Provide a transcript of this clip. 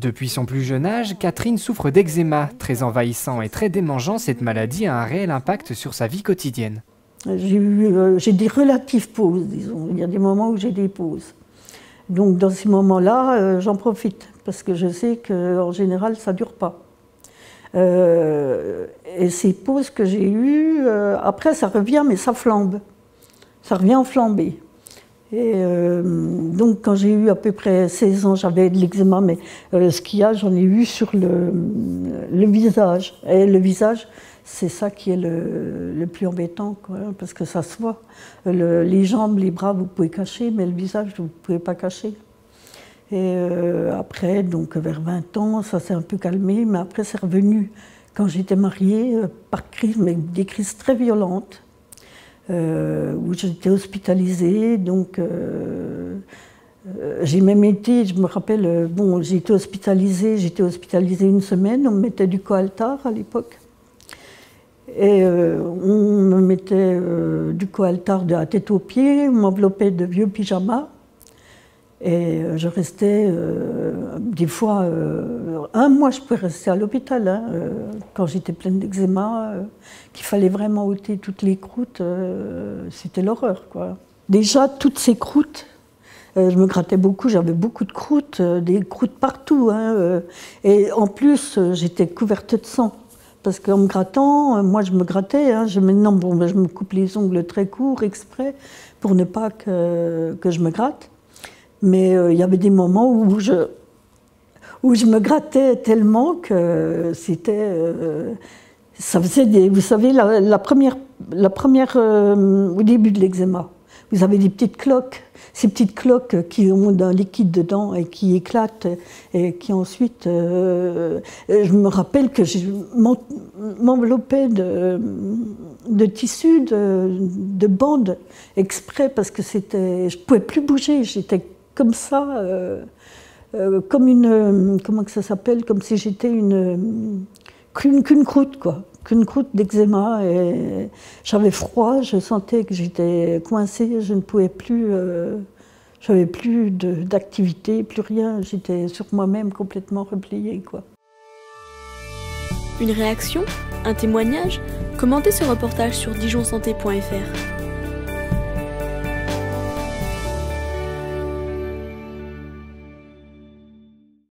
Depuis son plus jeune âge, Catherine souffre d'eczéma. Très envahissant et très démangeant, cette maladie a un réel impact sur sa vie quotidienne. J'ai des relatives pauses, disons. Il y a des moments où j'ai des pauses. Donc dans ces moments-là, j'en profite, parce que je sais qu'en général, ça ne dure pas. Et ces pauses que j'ai eues, après ça revient, mais ça flambe. Ça revient en flambée. Et donc quand j'ai eu à peu près 16 ans, j'avais de l'eczéma, mais ce qu'il y a, j'en ai eu sur le visage. Et le visage, c'est ça qui est le plus embêtant, quoi, parce que ça se voit. Les jambes, les bras, vous pouvez cacher, mais le visage, vous ne pouvez pas cacher. Et après, donc vers 20 ans, ça s'est un peu calmé, mais après c'est revenu quand j'étais mariée, par crise, mais des crises très violentes, où j'étais hospitalisée. Donc j'ai même été, je me rappelle, bon, j'ai été hospitalisée 1 semaine, on me mettait du Coaltar à l'époque. Et on me mettait du Coaltar de la tête aux pieds, on m'enveloppait de vieux pyjamas. Et je restais, des fois, 1 mois, je pouvais rester à l'hôpital, hein, quand j'étais pleine d'eczéma, qu'il fallait vraiment ôter toutes les croûtes, c'était l'horreur, quoi. Déjà, toutes ces croûtes, je me grattais beaucoup, j'avais beaucoup de croûtes, des croûtes partout, hein, et en plus, j'étais couverte de sang. Parce qu'en me grattant, moi je me grattais, hein, maintenant bon, ben, je me coupe les ongles très courts exprès pour ne pas que je me gratte. Mais il y avait des moments où je me grattais tellement que c'était... ça faisait des... Vous savez, la première au début de l'eczéma, vous avez des petites cloques, ces petites cloques qui ont un liquide dedans et qui éclatent et qui ensuite... je me rappelle que je m'enveloppais de tissu, de bandes exprès parce que c'était... Je ne pouvais plus bouger, j'étais comme ça, comme une... comment que ça s'appelle? Comme si j'étais qu'une croûte, quoi. Qu'une croûte d'eczéma, et j'avais froid, je sentais que j'étais coincée, je ne pouvais plus, j'avais plus d'activité, plus rien, j'étais sur moi-même complètement repliée, quoi. Une réaction? Un témoignage? Commentez ce reportage sur dijonsanté.fr.